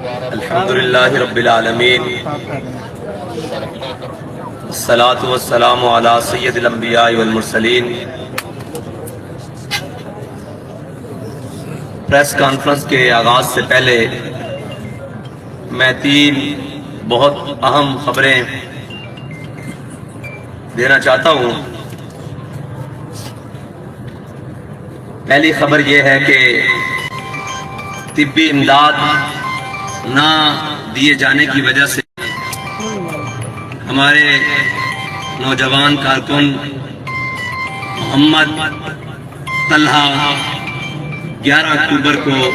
الحمدللہ رب العالمین، الصلاۃ والسلام علی سید الانبیاء والمرسلین۔ پریس کانفرنس کے آغاز سے پہلے میں 3 بہت اہم خبریں دینا چاہتا ہوں۔ پہلی خبر یہ ہے کہ طبی امداد نہ دیے جانے کی وجہ سے ہمارے نوجوان کارکن محمد طلحہ 11 اکتوبر کو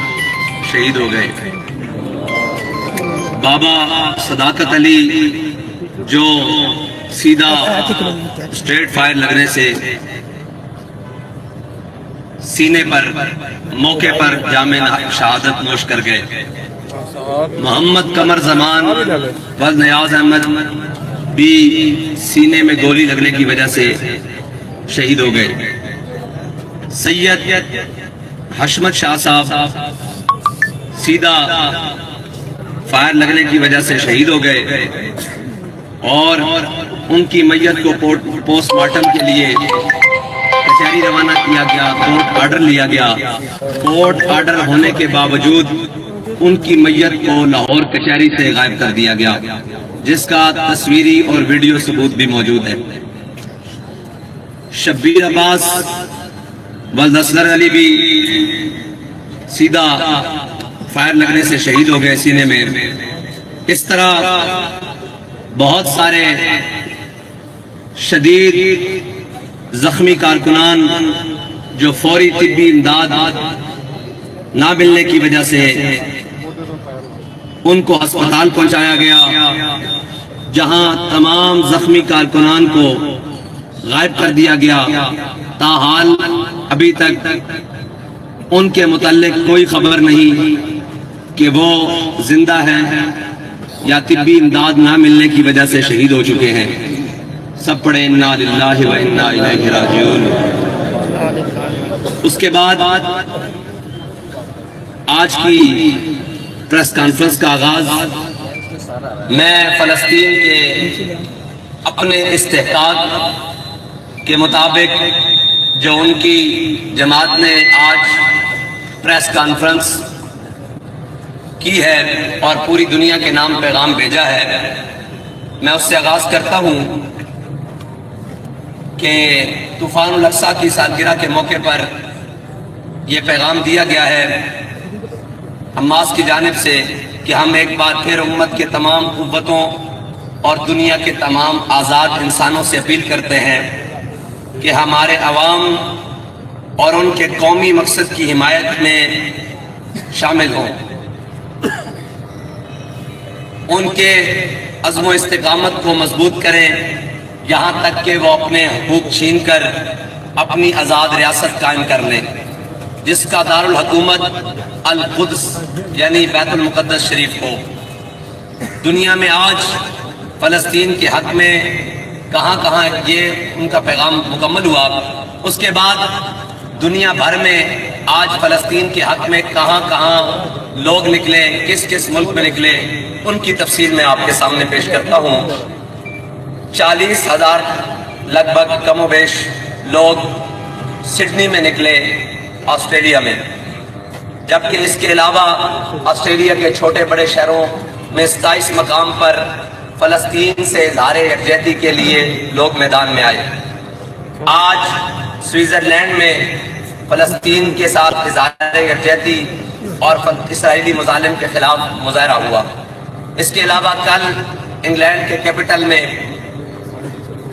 شہید ہو گئے۔ بابا صداقت علی جو سیدھا اسٹریٹ فائر لگنے سے سینے پر موقع پر جامع شہادت نوش کر گئے۔ محمد قمر زمان و نیاز احمد بھی سینے میں گولی لگنے کی وجہ سے شہید ہو گئے۔ سید حشمت شاہ صاحب سیدھا فائر لگنے کی وجہ سے شہید ہو گئے اور ان کی میت کو پوسٹ مارٹم کے لیے کچہری روانہ کیا گیا، کورٹ آرڈر لیا گیا۔ کورٹ آرڈر ہونے کے باوجود ان کی میت کو لاہور کچہری سے غائب کر دیا گیا، جس کا تصویری اور ویڈیو ثبوت بھی موجود ہے۔ شبیر عباس ولد اصغر علی بھی سیدھا فائر لگنے سے شہید ہو گئے سینے میں۔ اس طرح بہت سارے شدید زخمی کارکنان جو فوری طبی امداد نہ ملنے کی وجہ سے ان کو ہسپتال پہنچایا گیا، جہاں تمام زخمی کارکنان کو غائب کر دیا گیا۔ تاحال ابھی تک ان کے متعلق کوئی خبر نہیں کہ وہ زندہ ہیں یا طبی امداد نہ ملنے کی وجہ سے شہید ہو چکے ہیں۔ سب پڑھیں انا للہ و انا الیہ راجعون۔ اس کے بعد آج کی پریس کانفرنس کا آغاز میں فلسطین کے اپنے استحقاق کے مطابق جو ان کی جماعت نے آج پریس کانفرنس کی ہے اور پوری دنیا کے نام پیغام بھیجا ہے، میں اس سے آغاز کرتا ہوں کہ طوفان الاقصی کی سالگرہ کے موقع پر یہ پیغام دیا گیا ہے حماس کی جانب سے کہ ہم ایک بار پھر امت کے تمام قوتوں اور دنیا کے تمام آزاد انسانوں سے اپیل کرتے ہیں کہ ہمارے عوام اور ان کے قومی مقصد کی حمایت میں شامل ہوں، ان کے عزم و استقامت کو مضبوط کریں، یہاں تک کہ وہ اپنے حقوق چھین کر اپنی آزاد ریاست قائم کر لیں، جس کا دارالحکومت القدس یعنی بیت المقدس شریف ہو۔ دنیا میں آج فلسطین کے حق میں کہاں کہاں یہ ان کا پیغام مکمل ہوا، اس کے بعد دنیا بھر میں آج فلسطین کے حق میں کہاں کہاں لوگ نکلے، کس کس ملک میں نکلے، ان کی تفصیل میں آپ کے سامنے پیش کرتا ہوں۔ 40,000 لگ بھگ کم و بیش لوگ سڈنی میں نکلے آسٹریلیا میں، جبکہ اس کے علاوہ آسٹریلیا کے چھوٹے بڑے شہروں میں 27 مقام پر فلسطین سے اظہار یکجہتی کے لیے لوگ میدان میں آئے۔ آج سوئٹزرلینڈ میں فلسطین کے ساتھ اظہار یکجہتی اور اسرائیلی مظالم کے خلاف مظاہرہ ہوا۔ اس کے علاوہ کل انگلینڈ کے کیپٹل میں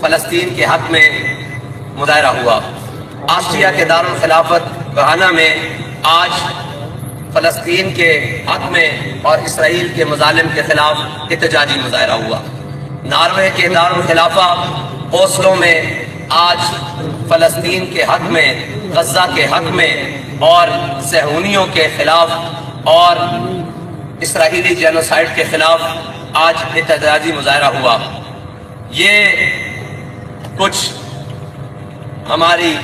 فلسطین کے حق میں مظاہرہ ہوا۔ آسٹریا کے دارالخلافت گہانا میں آج فلسطین کے حق میں اور اسرائیل کے مظالم کے خلاف احتجاجی مظاہرہ ہوا۔ ناروے کے دارالخلافہ اوسلو میں آج فلسطین کے حق میں، غزہ کے حق میں اور صہیونیوں کے خلاف اور اسرائیلی جینوسائیڈ کے خلاف آج احتجاجی مظاہرہ ہوا۔ یہ کچھ ہماری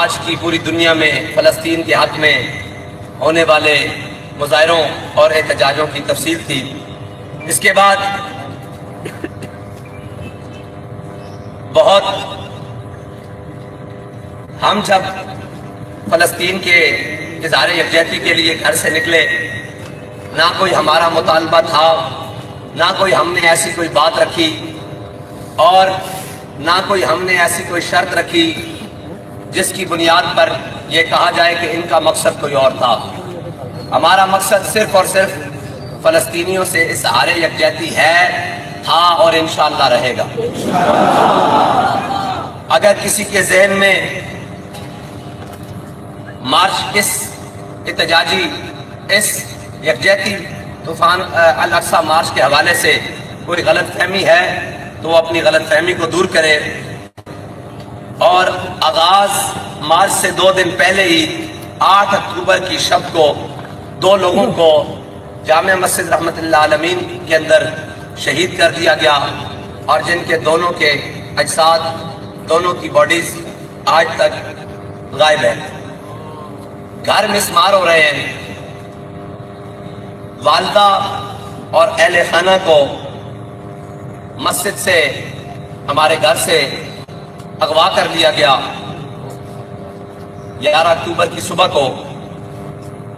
آج کی پوری دنیا میں فلسطین کے حق میں ہونے والے مظاہروں اور احتجاجوں کی تفصیل تھی۔ اس کے بعد ہم جب فلسطین کے اظہار یکجہتی کے لیے گھر سے نکلے، نہ کوئی ہمارا مطالبہ تھا، نہ کوئی ہم نے ایسی کوئی بات رکھی، اور نہ کوئی ہم نے ایسی کوئی شرط رکھی جس کی بنیاد پر یہ کہا جائے کہ ان کا مقصد کوئی اور تھا۔ ہمارا مقصد صرف اور صرف فلسطینیوں سے اظہار یکجہتی ہے، تھا اور انشاءاللہ رہے گا۔ اگر کسی کے ذہن میں مارچ اس احتجاجی اس یکجہتی طوفان الاقصی مارچ کے حوالے سے کوئی غلط فہمی ہے تو وہ اپنی غلط فہمی کو دور کرے، اور آغاز مارچ سے 2 دن پہلے ہی 8 اکتوبر کی شب کو 2 لوگوں کو جامع مسجد رحمت اللہ عالمین کے اندر شہید کر دیا گیا، اور جن کے دونوں کے اجساد، دونوں کی باڈیز آج تک غائب ہیں۔ گھر مسمار ہو رہے ہیں۔ والدہ اور اہل خانہ کو مسجد سے، ہمارے گھر سے اغوا کر لیا گیا 11 اکتوبر کی صبح کو،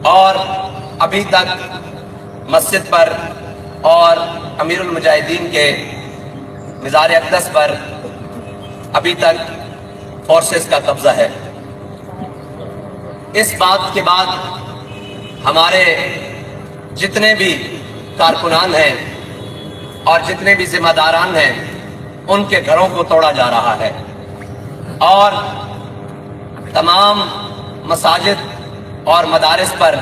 اور ابھی تک مسجد پر اور امیر المجاہدین کے مزار اقدس پر ابھی تک فورسز کا قبضہ ہے۔ اس بات کے بعد ہمارے جتنے بھی کارکنان ہیں اور جتنے بھی ذمہ داران ہیں، ان کے گھروں کو توڑا جا رہا ہے، اور تمام مساجد اور مدارس پر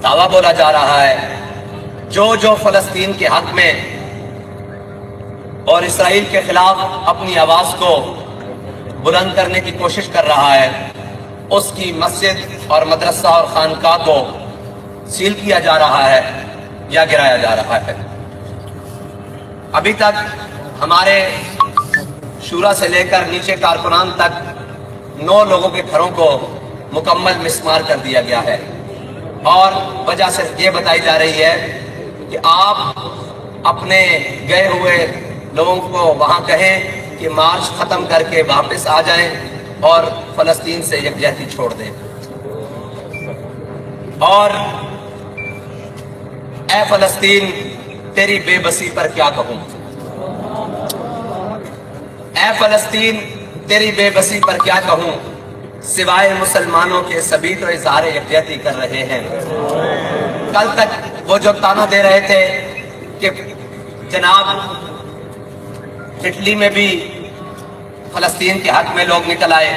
دعویٰ بولا جا رہا ہے۔ جو فلسطین کے حق میں اور اسرائیل کے خلاف اپنی آواز کو بلند کرنے کی کوشش کر رہا ہے، اس کی مسجد اور مدرسہ اور خانقاہ کو سیل کیا جا رہا ہے یا گرایا جا رہا ہے۔ ابھی تک ہمارے شورا سے لے کر نیچے کارکنان تک 9 لوگوں کے گھروں کو مکمل مسمار کر دیا گیا ہے، اور وجہ صرف یہ بتائی جا رہی ہے کہ آپ اپنے گئے ہوئے لوگوں کو وہاں کہیں کہ مارچ ختم کر کے واپس آ جائیں اور فلسطین سے یکجہتی چھوڑ دیں۔ اور اے فلسطین، تیری بے بسی پر کیا کہوں؟ اے فلسطین، تیری بے بسی پر کیا کہوں؟ سوائے مسلمانوں کے سبھی تو اظہار یکجہتی کر رہے ہیں۔ کل تک وہ جو تانا دے رہے تھے کہ جناب اٹلی میں بھی فلسطین کے حق میں لوگ نکل آئے،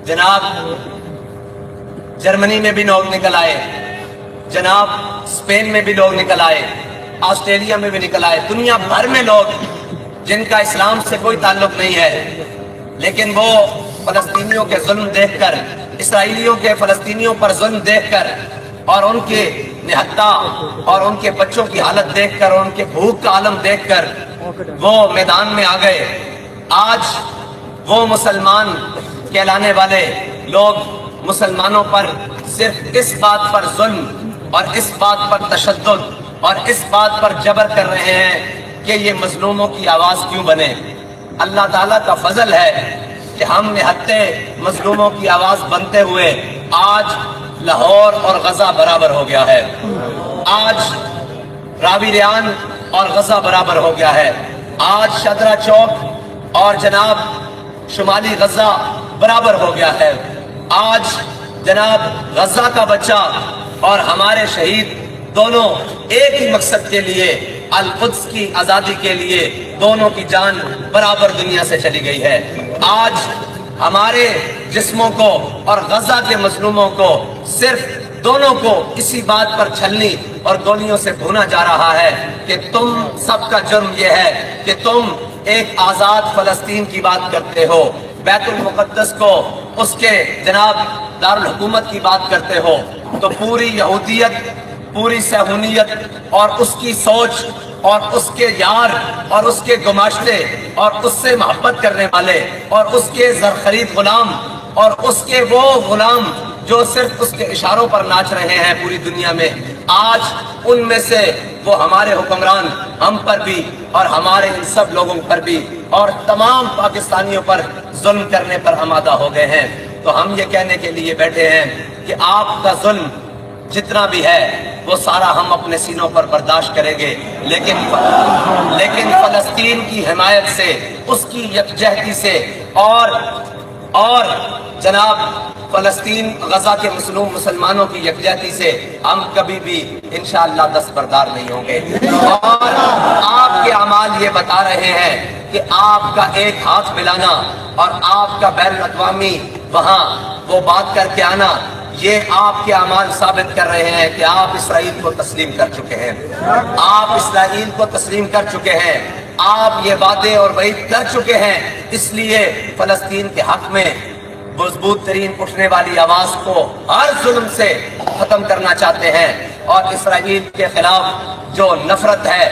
جناب جرمنی میں بھی لوگ نکل آئے، جناب اسپین میں بھی لوگ نکل آئے، آسٹریلیا میں بھی نکل آئے، دنیا بھر میں لوگ جن کا اسلام سے کوئی تعلق نہیں ہے، لیکن وہ فلسطینیوں کے ظلم دیکھ کر، اسرائیلیوں کے فلسطینیوں پر ظلم دیکھ کر، اور ان کے نہتا اور ان کے بچوں کی حالت دیکھ کر، اور ان کے بھوک کا عالم دیکھ کر وہ میدان میں آ گئے۔ آج وہ مسلمان کہلانے والے لوگ مسلمانوں پر صرف اس بات پر ظلم اور اس بات پر تشدد اور اس بات پر جبر کر رہے ہیں کہ یہ مظلوموں کی آواز کیوں بنے۔ اللہ تعالیٰ کا فضل ہے کہ ہم نہتے مظلوموں کی آواز بنتے ہوئے آج لاہور اور غزہ برابر ہو گیا ہے، آج راوی ریان اور غزہ برابر ہو گیا ہے، آج شدرا چوک اور جناب شمالی غزہ برابر ہو گیا ہے، آج جناب غزہ کا بچہ اور ہمارے شہید دونوں ایک ہی مقصد کے لیے، القدس کی آزادی کے لیے دونوں کی جان برابر دنیا سے چلی گئی ہے۔ آج ہمارے جسموں کو اور غزہ کے مظلوموں کو صرف دونوں کو اسی بات پر چھلنی اور گولیوں سے بھونا جا رہا ہے کہ تم سب کا جرم یہ ہے کہ تم ایک آزاد فلسطین کی بات کرتے ہو، بیت المقدس کو اس کے جناب دارالحکومت کی بات کرتے ہو، تو پوری یہودیت، پوری صہیونیت اور اس کی سوچ اور اس کے یار اور اس کے گماشتے اور اس سے محبت کرنے والے اور اس کے زرخرید غلام اور اس کے وہ غلام جو صرف اس کے اشاروں پر ناچ رہے ہیں پوری دنیا میں، آج ان میں سے وہ ہمارے حکمران ہم پر بھی اور ہمارے ان سب لوگوں پر بھی اور تمام پاکستانیوں پر ظلم کرنے پر آمادہ ہو گئے ہیں۔ تو ہم یہ کہنے کے لیے بیٹھے ہیں کہ آپ کا ظلم جتنا بھی ہے وہ سارا ہم اپنے سینوں پر برداشت کریں گے، لیکن فلسطین کی حمایت سے، اس کی یکجہتی سے اور جناب فلسطین غزہ کے مسلمانوں کی یکجہتی سے ہم کبھی بھی انشاءاللہ دستبردار نہیں ہوں گے۔ اور آپ کے اعمال یہ بتا رہے ہیں کہ آپ کا ایک ہاتھ ملانا اور آپ کا بین الاقوامی وہاں وہ بات کر کے آنا، یہ آپ کے اعمال ثابت کر رہے ہیں کہ آپ اسرائیل کو تسلیم کر چکے ہیں، آپ اسرائیل کو تسلیم کر چکے ہیں، آپ یہ وعدے اور وعید کر چکے ہیں۔ اس لیے فلسطین کے حق میں مضبوط ترین اٹھنے والی آواز کو ہر ظلم سے ختم کرنا چاہتے ہیں، اور اسرائیل کے خلاف جو نفرت ہے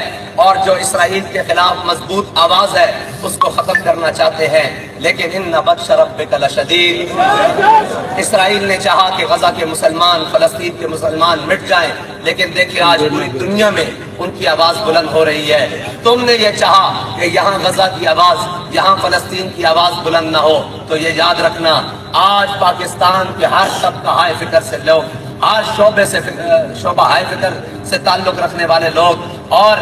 اور جو اسرائیل کے خلاف مضبوط آواز ہے اس کو ختم کرنا چاہتے ہیں۔ لیکن ان بطش ربک لشدید، اسرائیل نے چاہا کہ غزہ کے مسلمان، فلسطین کے مسلمان مٹ جائیں، لیکن دیکھیں آج پوری دنیا میں ان کی آواز بلند ہو رہی ہے۔ تم نے یہ چاہا کہ یہاں غزہ کی آواز، یہاں فلسطین کی آواز بلند نہ ہو، تو یہ یاد رکھنا آج پاکستان کے ہر طبقہ ہائے فکر سے لوگ، ہر شعبہ ہائے فکر سے تعلق رکھنے والے لوگ، اور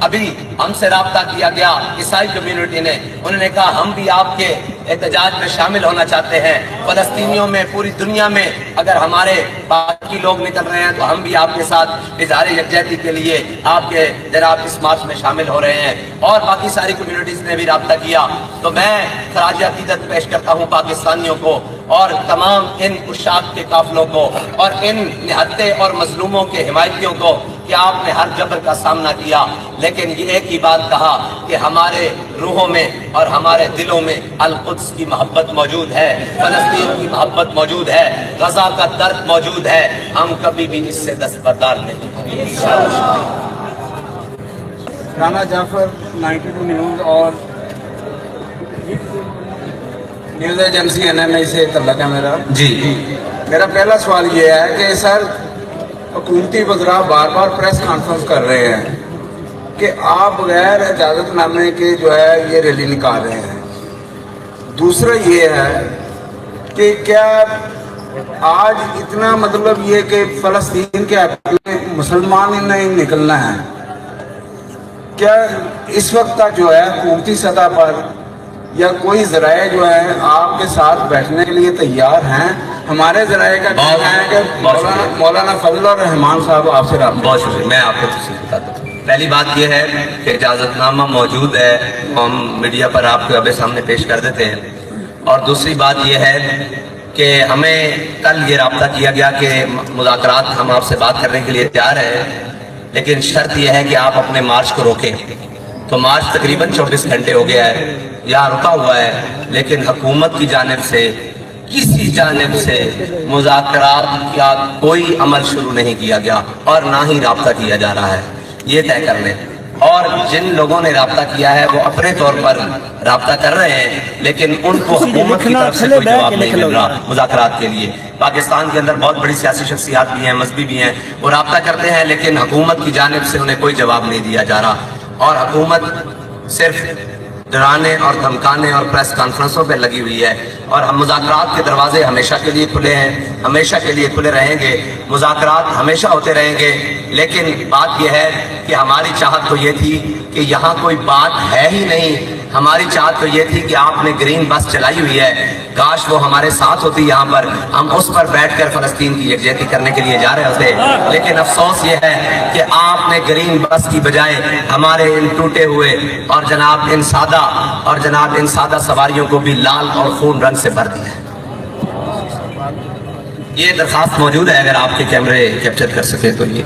ابھی ہم سے رابطہ کیا گیا عیسائی کمیونٹی نے، انہوں نے کہا ہم بھی آپ کے احتجاج میں شامل ہونا چاہتے ہیں۔ فلسطینیوں میں پوری دنیا میں اگر ہمارے باقی لوگ نکل رہے ہیں تو ہم بھی آپ کے ساتھ اظہار یکجہتی کے لیے آپ کے جناب اس مارچ میں شامل ہو رہے ہیں، اور باقی ساری کمیونٹیز نے بھی رابطہ کیا۔ تو میں خراج عقیدت پیش کرتا ہوں پاکستانیوں کو اور تمام ان عشاق کے قافلوں کو اور ان نہتے اور مظلوموں کے حمایتیوں کو کہ آپ نے ہر جبر کا سامنا کیا، لیکن یہ ایک ہی بات کہا کہ ہمارے روحوں میں اور ہمارے دلوں میں القدس کی محبت موجود ہے، فلسطین کی محبت موجود ہے، غزہ کا درد موجود ہے، ہم کبھی بھی اس سے دستبردار نہیں ہوں گے۔ رانا جعفر 92 نیوز اور نیوز ایجنسی NMI سے تعلق ہے میرا۔ جی میرا پہلا سوال یہ ہے کہ سر حکومتی وزراء بار بار پریس کانفرنس کر رہے ہیں کہ آپ بغیر اجازت نامے کے جو ہے یہ ریلی نکال رہے ہیں۔ دوسرا یہ ہے کہ کیا آج اتنا مطلب یہ کہ فلسطین کے حق میں مسلمان ہی نہیں نکلنا ہے، کیا اس وقت تک جو ہے حکومتی سطح پر یا کوئی ذرائع جو ہے آپ کے ساتھ بیٹھنے کے لیے تیار ہیں؟ ہمارے ذرائع کا کہنا ہے کہ مولانا فضل الرحمان صاحب آپ سے رابطہ۔ بہت شکریہ، میں آپ کو تفصیل بتاتا ہوں۔ پہلی بات یہ ہے کہ اجازت نامہ موجود ہے، ہم میڈیا پر آپ کے سامنے پیش کر دیتے ہیں، اور دوسری بات یہ ہے کہ ہمیں کل یہ رابطہ کیا گیا کہ مذاکرات ہم آپ سے بات کرنے کے لیے تیار ہیں، لیکن شرط یہ ہے کہ آپ اپنے مارچ کو روکیں۔ تو مارچ تقریباً 24 گھنٹے ہو گیا ہے، یہاں رکا ہوا ہے، لیکن حکومت کی جانب سے کسی جانب سے مذاکرات کا کوئی عمل شروع نہیں کیا گیا اور نہ ہی رابطہ کیا جا رہا ہے، یہ طے کر لیں۔ اور جن لوگوں نے رابطہ کیا ہے وہ اپنے طور پر رابطہ کر رہے ہیں، لیکن ان کو حکومت کی طرف سے کوئی جواب نہیں مل رہا مذاکرات کے لیے۔ پاکستان کے اندر بہت بڑی سیاسی شخصیات بھی ہیں، مذہبی بھی ہیں، وہ رابطہ کرتے ہیں، لیکن حکومت کی جانب سے انہیں کوئی جواب نہیں دیا جا رہا، اور حکومت صرف ڈرانے اور دھمکانے اور پریس کانفرنسوں پہ لگی ہوئی ہے۔ اور ہم مذاکرات کے دروازے ہمیشہ کے لیے کھلے ہیں، ہمیشہ کے لیے کھلے رہیں گے، مذاکرات ہمیشہ ہوتے رہیں گے، لیکن بات یہ ہے کہ ہماری چاہت تو یہ تھی کہ یہاں کوئی بات ہے ہی نہیں، ہماری چاہت تو یہ تھی کہ آپ نے گرین بس چلائی ہوئی ہے، کاش وہ ہمارے ساتھ ہوتی یہاں پر، ہم اس پر بیٹھ کر فلسطین کی یکجہتی کرنے کے لیے جا رہے ہوتے، لیکن افسوس یہ ہے کہ آپ نے گرین بس کی بجائے ہمارے ان ٹوٹے ہوئے اور جناب ان سادہ سواریوں کو بھی لال اور خون رنگ سے بھر دیا۔ یہ درخواست موجود ہے، اگر آپ کے کیمرے کیپچر کر سکے تو یہ۔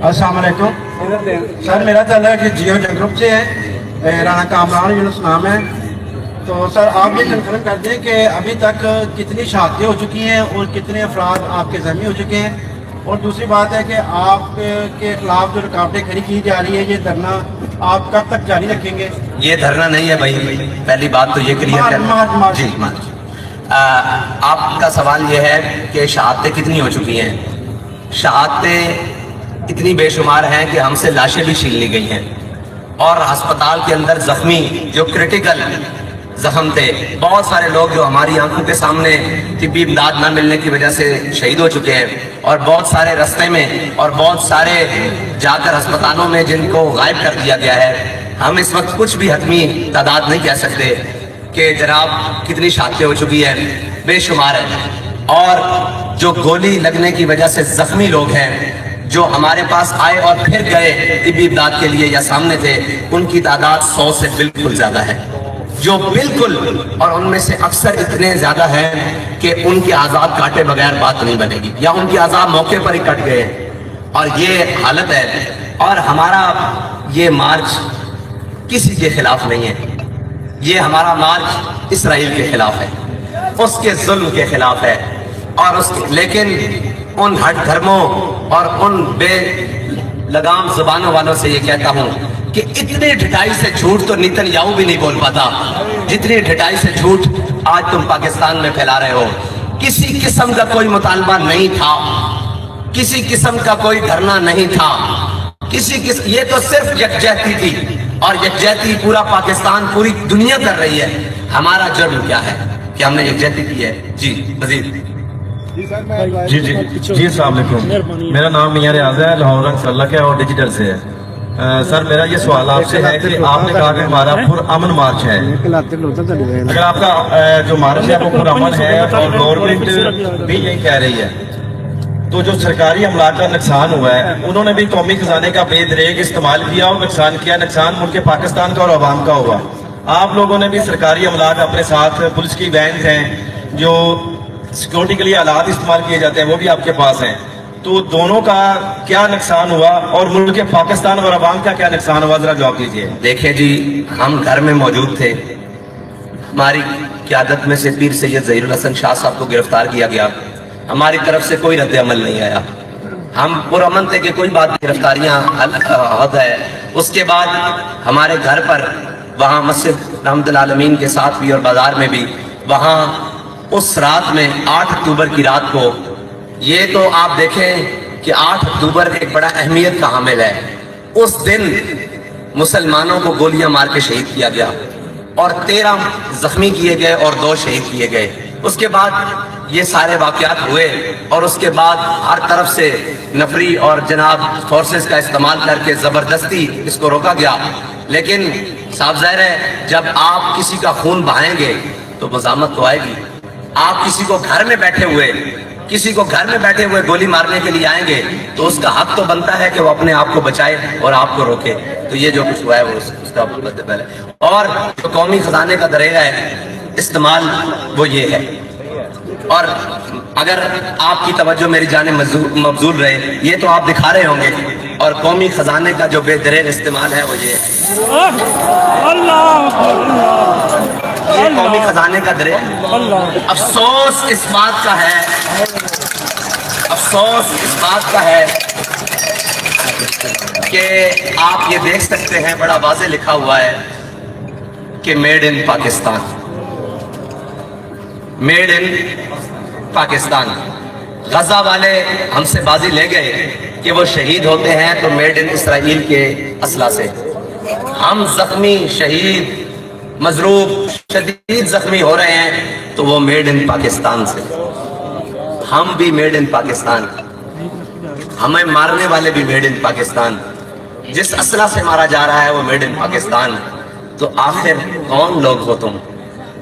السلام علیکم سر، میرا تعلق ہے جیو جگروپ سے ہے، رانا کامران یونس نام ہے۔ تو سر آپ یہ کنفرم کر دیں کہ ابھی تک کتنی شہادتیں ہو چکی ہیں اور کتنے افراد آپ کے زخمی ہو چکے ہیں، اور دوسری بات ہے کہ آپ کے خلاف جو رکاوٹیں کھڑی کی جا رہی ہے، یہ دھرنا آپ کب تک جاری رکھیں گے؟ یہ دھرنا نہیں ہے بھائی، پہلی بات تو یہ کلیئر کرنا۔ جی آپ کا سوال یہ ہے کہ شہادتیں کتنی ہو چکی ہیں؟ شہادتیں اتنی بے شمار ہیں کہ ہم سے لاشیں بھی چھین لی گئی ہیں، اور ہسپتال کے اندر زخمی جو کرٹیکل زخم تھے، بہت سارے لوگ جو ہماری آنکھوں کے سامنے طبی امداد نہ ملنے کی وجہ سے شہید ہو چکے ہیں، اور بہت سارے رستے میں اور بہت سارے جا کر ہسپتالوں میں جن کو غائب کر دیا گیا ہے۔ ہم اس وقت کچھ بھی حتمی تعداد نہیں کہہ سکتے کہ جناب کتنی شہادتیں ہو چکی ہیں، بے شمار ہے۔ اور جو گولی لگنے کی وجہ سے زخمی لوگ ہیں، جو ہمارے پاس آئے اور پھر گئے طبی امداد کے لیے یا سامنے تھے، ان کی تعداد 100 سے بالکل زیادہ ہے، جو بالکل، اور ان میں سے اکثر اتنے زیادہ ہیں کہ ان کے اعضاء کاٹے بغیر بات نہیں بنے گی، یا ان کے اعضاء موقع پر ہی کٹ گئے، اور یہ حالت ہے۔ اور ہمارا یہ مارچ کسی کے خلاف نہیں ہے، یہ ہمارا مارچ اسرائیل کے خلاف ہے، اس کے ظلم کے خلاف ہے، اور لیکن ان ہٹ دھرموں اور ان بے لگام زبانوں والوں سے یہ کہتا ہوں کہ اتنی ڈھٹائی سے جھوٹ تو نیتن یاہو بھی نہیں بول پاتا جتنی ڈھٹائی سے جھوٹ آج تم پاکستان میں پھیلا رہے ہو۔ کسی قسم کا کوئی مطالبہ نہیں تھا، کسی قسم کا کوئی دھرنا نہیں تھا، یہ تو صرف یکجہتی تھی، اور یکجہتی پورا پاکستان، پوری دنیا کر رہی ہے۔ ہمارا جرم کیا ہے کہ ہم نے یکجہتی کی ہے؟ جی مزید جی السلام علیکم، میرا نام میاں ریاض ہے، لاہور رنگ اللہ کا اور ڈیجیٹل سے ہے۔ سر میرا یہ سوال آپ سے ہے کہ آپ نے کہا کہ ہمارا پرامن مارچ ہے، اگر آپ کا جو مارچ ہے وہ پرامن ہے اور گورنمنٹ بھی یہی کہہ رہی ہے، تو جو سرکاری املاک کا نقصان ہوا ہے انہوں نے بھی قومی خزانے کا بے دریغ استعمال کیا اور نقصان کیا، نقصان ملک پاکستان کا اور عوام کا ہوا۔ آپ لوگوں نے بھی سرکاری املاک اپنے ساتھ، پولیس کی وینز ہیں جو سیکورٹی کے لیے آلات استعمال کیے جاتے ہیں وہ بھی آپ کے پاس ہیں، تو دونوں کا کیا نقصان ہوا اور ملک پاکستان اور عوام کا کیا نقصان ہوا، ذرا جواب دیجیے۔ دیکھیں جی، ہم گھر میں موجود تھے، ہماری قیادت میں سے پیر سید ظہیر الحسن شاہ صاحب کو گرفتار کیا گیا، ہماری طرف سے کوئی رد عمل نہیں آیا، ہم پرامن تھے کہ کوئی بات گرفتاریاں حد ہے۔ اس کے بعد ہمارے گھر پر وہاں مسجد رحمت العالمین کے ساتھ بھی اور بازار میں بھی، وہاں اس رات میں 8 اکتوبر کی رات کو، یہ تو آپ دیکھیں کہ 8 اکتوبر ایک بڑا اہمیت کا حامل ہے، اس دن مسلمانوں کو گولیاں مار کے شہید کیا گیا اور 13 زخمی کیے گئے اور 2 شہید کیے گئے۔ اس کے بعد یہ سارے واقعات ہوئے اور اس کے بعد ہر طرف سے نفری اور جناب فورسز کا استعمال کر کے زبردستی اس کو روکا گیا، لیکن صاف ظاہر ہے جب آپ کسی کا خون بہائیں گے تو مزاحمت تو آئے گی۔ آپ کسی کو گھر میں بیٹھے ہوئے گولی مارنے کے لیے آئیں گے تو اس کا حق تو بنتا ہے کہ وہ اپنے آپ کو بچائے اور آپ کو روکے۔ تو یہ جو کچھ ہوا ہے وہ اس کا پہلے، اور جو قومی خزانے کا دریغہ ہے استعمال وہ یہ ہے۔ اور اگر آپ کی توجہ میری جانب مبذول رہے، یہ تو آپ دکھا رہے ہوں گے، اور قومی خزانے کا جو بے دریغ استعمال ہے وہ یہ ہے، یہ قومی خزانے کا دریغ۔ افسوس اس بات کا ہے کہ آپ یہ دیکھ سکتے ہیں بڑا واضح لکھا ہوا ہے کہ made in Pakistan, made in Pakistan. Gaza والے ہم سے بازی لے گئے کہ وہ شہید ہوتے ہیں تو میڈ ان اسرائیل کے اسلحہ سے، ہم زخمی، شہید، مضروب، شدید زخمی ہو رہے ہیں تو وہ میڈ ان پاکستان سے، ہم بھی میڈ ان پاکستان، ہمیں مارنے والے بھی میڈ ان پاکستان، جس اسلحہ سے مارا جا رہا ہے وہ میڈ ان پاکستان۔ تو آخر کون لوگ ہو تم،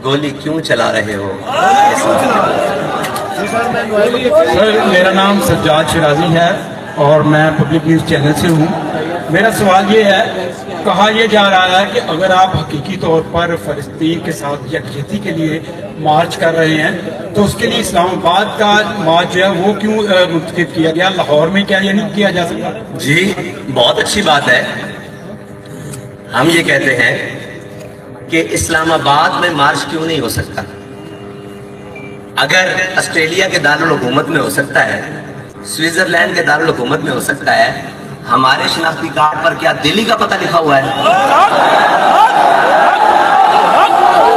گولی کیوں چلا رہے ہو؟ سر میرا نام سجاد شرازی ہے اور میں پبلک نیوز چینل سے ہوں۔ میرا سوال یہ ہے، کہا یہ جا رہا ہے کہ اگر آپ حقیقی طور پر فلسطین کے ساتھ یکجہتی کے لیے مارچ کر رہے ہیں تو اس کے لیے اسلام آباد کا مارچ جو ہے وہ کیوں منتخب کیا گیا، لاہور میں کیا یہ نہیں کیا جا سکتا؟ جی بہت اچھی بات ہے، ہم یہ کہتے ہیں کہ اسلام آباد میں مارچ کیوں نہیں ہو سکتا؟ اگر آسٹریلیا کے دارالحکومت میں ہو سکتا ہے، سوئٹزرلینڈ کے دارالحکومت میں ہو سکتا ہے، ہمارے شناختی کارڈ پر کیا دلی کا پتہ لکھا ہوا ہے؟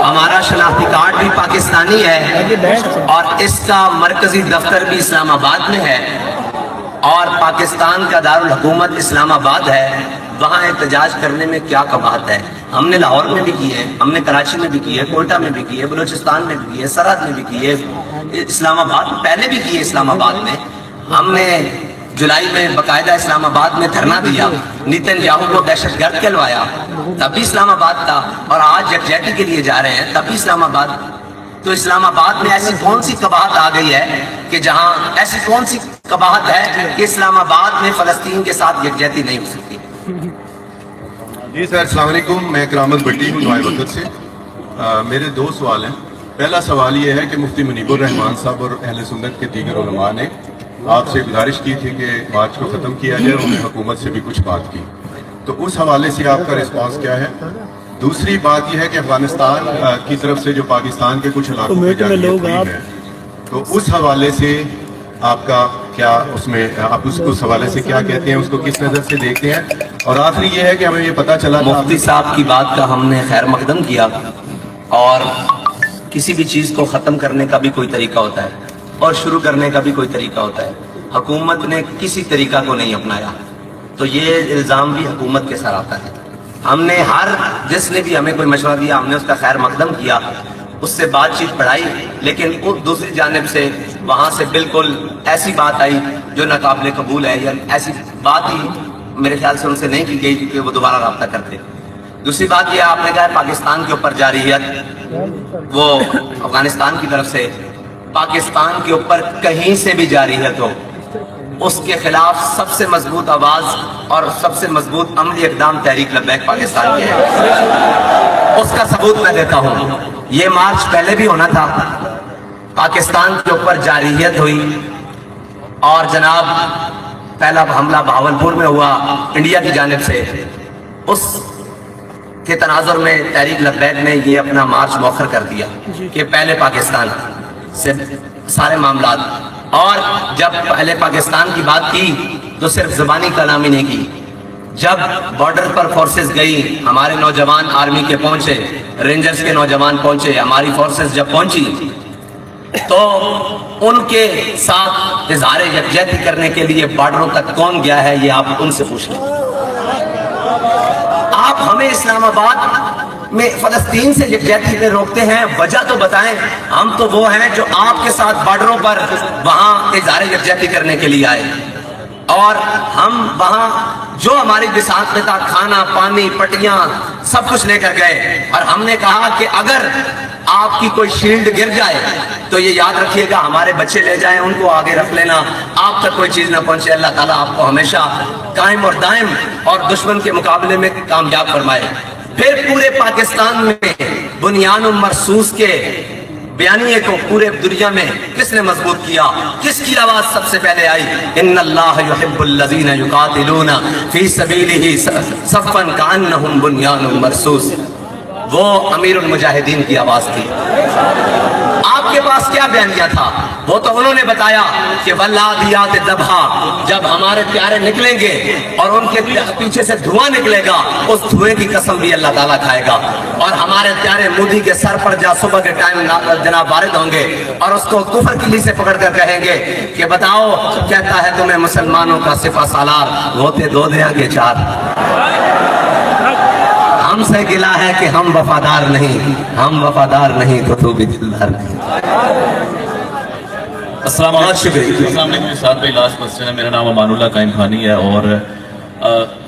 ہمارا شناختی کارڈ بھی پاکستانی ہے اور اس کا مرکزی دفتر بھی اسلام آباد میں ہے اور پاکستان کا دارالحکومت اسلام آباد ہے، وہاں احتجاج کرنے میں کیا قباحت ہے؟ ہم نے لاہور میں بھی کی ہے، ہم نے کراچی میں بھی کی ہے، کوئٹہ میں بھی کی ہے، بلوچستان میں بھی کی ہے، سرحد میں بھی کی ہے، اسلام آباد پہلے بھی کی ہے، اسلام آباد میں ہم نے جولائی میں باقاعدہ اسلام آباد میں دھرنا دیا، نیتن یاہو کو دہشت گرد کہلوایا، تب بھی اسلام آباد تھا، اور آج یکجہتی کے لیے جا رہے ہیں تب بھی اسلام آباد۔ تو اسلام آباد میں ایسی کون سی قباحت آ گئی ہے کہ جہاں ایسی کون سی قباحت ہے کہ اسلام آباد میں فلسطین کے ساتھ یکجہتی نہیں ہو سکتی؟ جی سر السلام علیکم، میں کرامت بٹی ہوں نوائے وقت سے۔ میرے دو سوال ہیں۔ پہلا سوال یہ ہے کہ مفتی منیب الرحمان صاحب اور اہل سنت کے دیگر علماء نے آپ سے گزارش کی تھی کہ مارچ کو ختم کیا جائے، انہوں نے حکومت سے بھی کچھ بات کی، تو اس حوالے سے آپ کا رسپانس کیا ہے؟ دوسری بات یہ ہے کہ افغانستان کی طرف سے جو پاکستان کے کچھ علاقوں میں جنگیت ہوئی ہے، تو اس حوالے سے آپ کا کیا اس میں آپ اس حوالے سے کیا کہتے ہیں، اس کو کس نظر سے دیکھتے ہیں؟ اور آخری یہ ہے کہ ہمیں یہ پتہ چلا مفتی صاحب کی بات کا ہم نے خیر مقدم کیا، اور کسی بھی چیز کو ختم کرنے کا بھی کوئی طریقہ ہوتا ہے اور شروع کرنے کا بھی کوئی طریقہ ہوتا ہے۔ حکومت نے کسی طریقہ کو نہیں اپنایا، تو یہ الزام بھی حکومت کے سر آتا ہے۔ ہم نے جس نے بھی ہمیں کوئی مشورہ دیا ہم نے اس کا خیر مقدم کیا، اس سے بات چیت بڑھائی، لیکن دوسری جانب سے وہاں سے بالکل ایسی بات آئی جو ناقابل قبول ہے، یا ایسی بات ہی میرے خیال سے ان سے نہیں کی گئی کہ وہ دوبارہ رابطہ کرتے۔ دوسری بات یہ آپ نے کہا ہے پاکستان کے اوپر جارحیت، وہ افغانستان کی طرف سے پاکستان کے اوپر کہیں سے بھی جارحیت ہو، اس کے خلاف سب سے مضبوط آواز اور سب سے مضبوط عملی اقدام تحریک لبیک پاکستان کی ہے۔ اس کا ثبوت میں دیتا ہوں، یہ مارچ پہلے بھی ہونا تھا، پاکستان کے اوپر جارحیت ہوئی، اور جناب پہلا حملہ بہاولپور میں ہوا انڈیا کی جانب سے، اس کے تناظر میں تحریک لبیک نے یہ اپنا مارچ مؤخر کر دیا کہ پہلے پاکستان سے سارے معاملات، اور جب پہلے پاکستان کی بات کی تو صرف زبانی کلامی نہیں کی، جب بارڈر پر فورسز گئی، ہمارے نوجوان آرمی کے پہنچے، رینجرز کے نوجوان پہنچے، ہماری فورسز جب پہنچی تو ان کے ساتھ اظہار یکجہتی کرنے کے لیے بارڈروں تک کون گیا ہے یہ آپ ان سے پوچھ لیں۔ آپ ہمیں اسلام آباد میں فلسطین سے یکجہتی میں روکتے ہیں، وجہ تو بتائیں۔ ہم تو وہ ہیں جو آپ کے ساتھ بارڈروں پر وہاں اظہار یکجہتی کرنے کے لیے آئے، اور ہم وہاں جو ہماری بساط میں تھا کھانا پانی پٹیاں سب کچھ لے کر گئے، اور ہم نے کہا کہ اگر آپ کی کوئی شیلڈ گر جائے تو یہ یاد رکھیے گا ہمارے بچے لے جائیں، ان کو آگے رکھ لینا، آپ تک کوئی چیز نہ پہنچے، اللہ تعالیٰ آپ کو ہمیشہ قائم اور دائم اور دشمن کے مقابلے میں کامیاب فرمائے۔ پھر پورے پاکستان میں بنیان مرصوص کے بیانیے کو پورے دنیا میں کس نے مضبوط کیا؟ کس کی آواز سب سے پہلے آئی؟ ان اللہ یحب الذین یقاتلون فی سبیلہ صفا کانہم بنیان مرصوص، وہ امیر المجاہدین کی آواز تھی۔ آپ کے پاس کیا بیانیہ تھا؟ وہ تو انہوں نے بتایا کہ والعادیات ضبحا، جب ہمارے پیارے نکلیں گے اور ان کے پیچھے سے دھواں نکلے گا، اس دھوئیں کی قسم بھی اللہ تعالیٰ کھائے گا، اور ہمارے پیارے مودی کے سر پر جا صبح کے ٹائم جناب وارد ہوں گے اور اس کو کفر کلی سے پکڑ کر کہیں گے کہ بتاؤ کہتا ہے تمہیں مسلمانوں کا صفہ سالار، ہوتے دو دیا کے چار۔ ہم سے گلا ہے کہ ہم وفادار نہیں، ہم وفادار نہیں تو بھی دلدار نہیں۔ السلام علیکم۔ السلام علیکم ساتھ پہ لاسٹ کوسچن ہے، میرا نام امان اللہ قائم خانی ہے، اور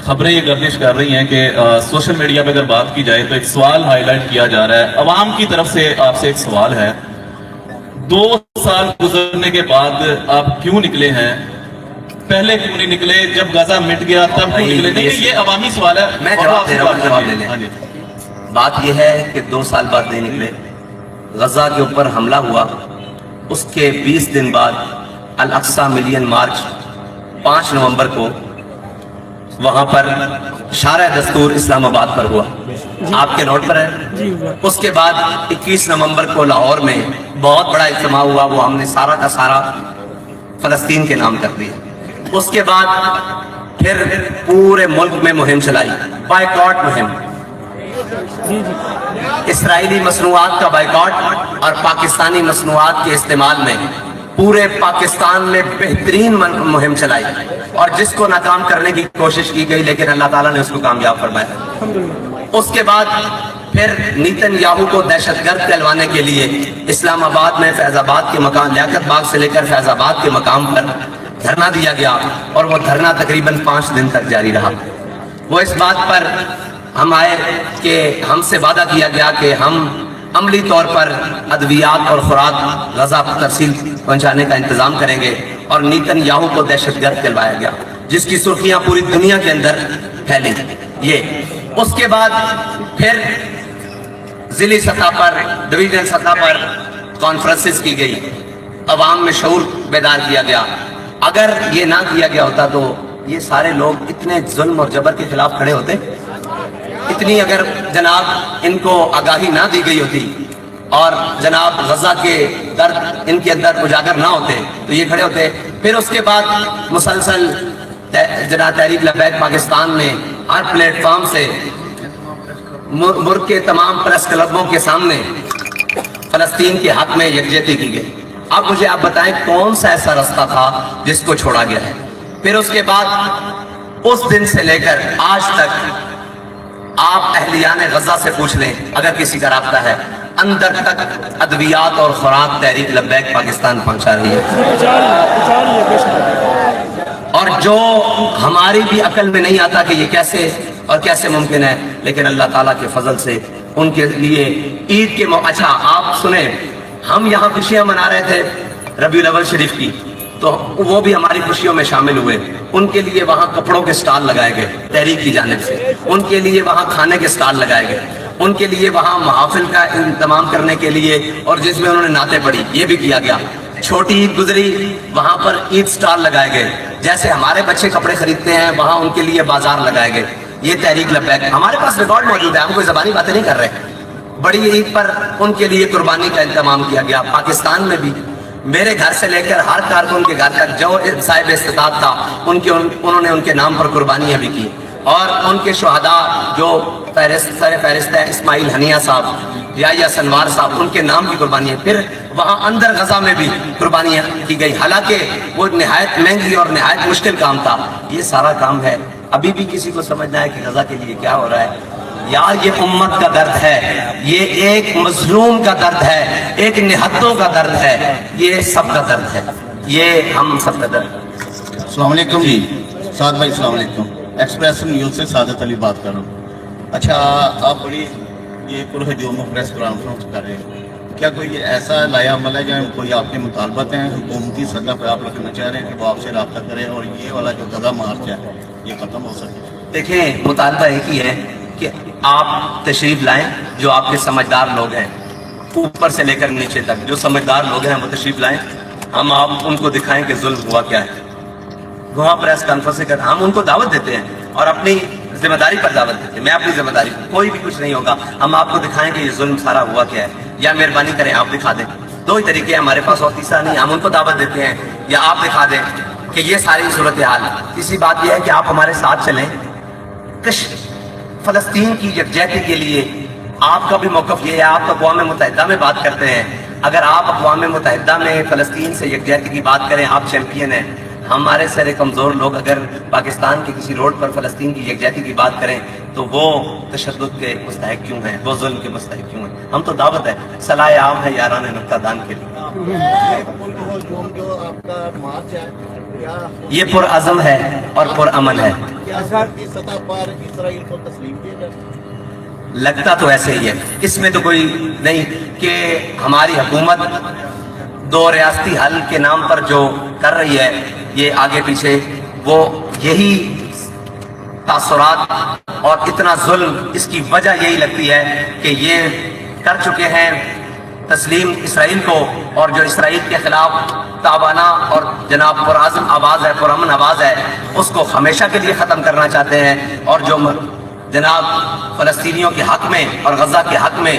خبریں یہ گردش کر رہی ہیں کہ سوشل میڈیا پہ اگر بات کی جائے تو ایک سوال ہائی لائٹ کیا جا رہا ہے عوام کی طرف سے۔ آپ سے ایک سوال ہے، 2 سال گزرنے کے بعد آپ کیوں نکلے ہیں؟ پہلے کیوں نہیں نکلے؟ جب غزہ مٹ گیا تب کیوں نکلے؟ دیکھیں یہ عوامی سوال ہے، میں جواب دے رہا ہوں، جواب لے لیں۔ بات یہ ہے کہ 2 سال بعد نہیں نکلے، غزہ کے اوپر حملہ ہوا، اس کے 20 دن بعد الاقصی ملین مارچ 5 نومبر کو وہاں پر شارع دستور اسلام آباد پر ہوا، آپ کے نوٹ پر ہے۔ اس کے بعد 21 نومبر کو لاہور میں بہت بڑا اجتماع ہوا، وہ ہم نے سارا کا سارا فلسطین کے نام کر دیا۔ اس کے بعد پھر پورے ملک میں مہم چلائی، بائیکاٹ مہم، اسرائیلی مصنوعات کا بائیکاٹ اور پاکستانی مصنوعات کے استعمال میں پورے پاکستان میں بہترین مہم چلائی اور جس کو ناکام کرنے کی کوشش کی گئی، لیکن اللہ تعالیٰ نے اس کو کامیاب فرمایا۔ اس کے بعد پھر نیتن یاہو کو دہشت گرد کہلوانے کے لیے اسلام آباد میں فیض آباد کے مقام لیاقت باغ سے لے کر فیض آباد کے مقام پر دھرنا دیا گیا اور وہ دھرنا تقریباً 5 دن تک جاری رہا۔ وہ اس بات پر ہم آئے کہ ہم سے وعدہ کیا گیا کہ ہم عملی طور پر ادویات اور خوراک غذا ترسیل پہنچانے کا انتظام کریں گے، اور نیتن یاہو کو دہشت گرد کہلوایا گیا جس کی سرخیاں پوری دنیا کے اندر پھیلیں۔ یہ اس کے بعد پھر ضلعی سطح پر، ڈویژن سطح پر کانفرنسز کی گئی، عوام میں شعور بیدار کیا گیا۔ اگر یہ نہ کیا گیا ہوتا تو یہ سارے لوگ اتنے ظلم اور جبر کے خلاف کھڑے ہوتے، اتنی اگر جناب ان کو آگاہی نہ دی گئی ہوتی اور جناب غزہ کے درد ان کے اندر اجاگر نہ ہوتے تو یہ کھڑے ہوتے۔ پھر اس کے بعد مسلسل جناب تحریک لبیک پاکستان میں ہر پلیٹ فارم سے ملک کے تمام پریس کلبوں کے سامنے فلسطین کے حق میں یکجہتی کی گئی۔ اب مجھے آپ بتائیں کون سا ایسا رستہ تھا جس کو چھوڑا گیا ہے؟ پھر اس کے بعد اس دن سے لے کر آج تک آپ اہلیان غزہ سے پوچھ لیں، اگر کسی کا رابطہ ہے، اندر تک ادویات اور خوراک تحریک لبیک پاکستان پہنچا رہی ہے، اور جو ہماری بھی عقل میں نہیں آتا کہ یہ کیسے اور کیسے ممکن ہے، لیکن اللہ تعالیٰ کے فضل سے ان کے لیے عید کے موقع، اچھا آپ سنیں، ہم یہاں خوشیاں منا رہے تھے ربیع الاول شریف کی، تو وہ بھی ہماری خوشیوں میں شامل ہوئے۔ ان کے لیے وہاں کپڑوں کے سٹال لگائے گئے تحریک کی جانب سے، ان کے لیے وہاں کھانے کے سٹال لگائے گئے، ان کے لیے وہاں محافل کا انتظام کرنے کے لیے، اور جس میں انہوں نے نعتیں پڑھی، یہ بھی کیا گیا۔ چھوٹی عید گزری، وہاں پر عید سٹال لگائے گئے، جیسے ہمارے بچے کپڑے خریدتے ہیں وہاں ان کے لیے بازار لگائے گئے۔ یہ تحریک لبیک، ہمارے پاس ریکارڈ موجود ہے، ہم کوئی زبانی باتیں نہیں کر رہے۔ بڑی عید پر ان کے لیے قربانی کا انتظام کیا گیا۔ پاکستان میں بھی میرے گھر سے لے کر ہر کارکن کے گھر تک جو صاحب استطاعت تھا انہوں نے ان کے نام پر قربانیاں بھی کی، اور ان کے شہداء جو سر فہرست ہے، اسماعیل ہنیہ صاحب، یحییٰ سنوار صاحب، ان کے نام کی قربانیاں۔ پھر وہاں اندر غزہ میں بھی قربانیاں کی گئی، حالانکہ وہ نہایت مہنگی اور نہایت مشکل کام تھا۔ یہ سارا کام ہے، ابھی بھی کسی کو سمجھنا ہے کہ غزہ کے لیے کیا ہو رہا ہے؟ یار یہ امت کا درد ہے، یہ ایک مظلوم کا درد ہے، ایک نہتوں کا درد ہے، یہ سب کا درد ہے، یہ ہم سب کا درد ہے۔ السلام علیکم جی سعد بھائی، السلام علیکم، ایکسپریس نیوز سے سعادت علی بات کر رہا ہوں۔ اچھا آپ بڑی یہ پرہجوم پریس کانفرنس کر رہے ہیں، کیا کوئی ایسا لایا عمل ہے جہاں کوئی آپ کے مطالبات ہیں حکومتی سطح پہ آپ رکھنا چاہ رہے ہیں کہ وہ آپ سے رابطہ کریں اور یہ والا جو غزہ مارچ ہے یہ ختم ہو سکے؟ دیکھیں مطالبہ ایک ہی ہے کہ آپ تشریف لائیں، جو آپ کے سمجھدار لوگ ہیں اوپر سے لے کر نیچے تک جو سمجھدار لوگ ہیں وہ تشریف لائیں، ہم آپ ان کو دکھائیں کہ ظلم ہوا کیا ہے۔ وہاں پریس کانفرنس کر ہم ان کو دعوت دیتے ہیں اور اپنی ذمہ داری پر دعوت دیتے ہیں، میں اپنی ذمہ داری پر، کوئی بھی کچھ نہیں ہوگا، ہم آپ کو دکھائیں کہ یہ ظلم سارا ہوا کیا ہے، یا مہربانی کریں آپ دکھا دیں۔ دو ہی طریقے ہیں ہمارے پاس اور تیسرا نہیں، ہم ان کو دعوت دیتے ہیں یا آپ دکھا دیں کہ یہ ساری صورتحال۔ تیسری بات یہ ہے کہ آپ ہمارے ساتھ چلیں، فلسطین کی یکجہتی کے لیے آپ کا بھی موقف یہ ہے، آپ اقوام متحدہ میں بات کرتے ہیں، اگر آپ اقوام متحدہ میں فلسطین سے یکجہتی کی بات کریں، آپ چیمپئن ہیں۔ ہمارے سر کمزور لوگ اگر پاکستان کے کسی روڈ پر فلسطین کی یکجہتی کی بات کریں تو وہ تشدد کے مستحق کیوں ہیں، وہ ظلم کے مستحق کیوں ہیں؟ ہم تو دعوت ہے، صلاح عام ہے یاران نکتہ دان کے لیے۔ یہ پرعزم ہے اور پرامن ہے، لگتا تو ایسے ہی ہے، اس میں تو کوئی نہیں کہ ہماری حکومت دو ریاستی حل کے نام پر جو کر رہی ہے یہ آگے پیچھے، وہ یہی تاثرات اور اتنا ظلم، اس کی وجہ یہی لگتی ہے کہ یہ کر چکے ہیں تسلیم اسرائیل کو، اور جو اسرائیل کے خلاف تابانہ اور جناب پرعزم آواز ہے، پرامن آواز ہے، اس کو ہمیشہ کے لیے ختم کرنا چاہتے ہیں، اور جو جناب فلسطینیوں کے حق میں اور غزہ کے حق میں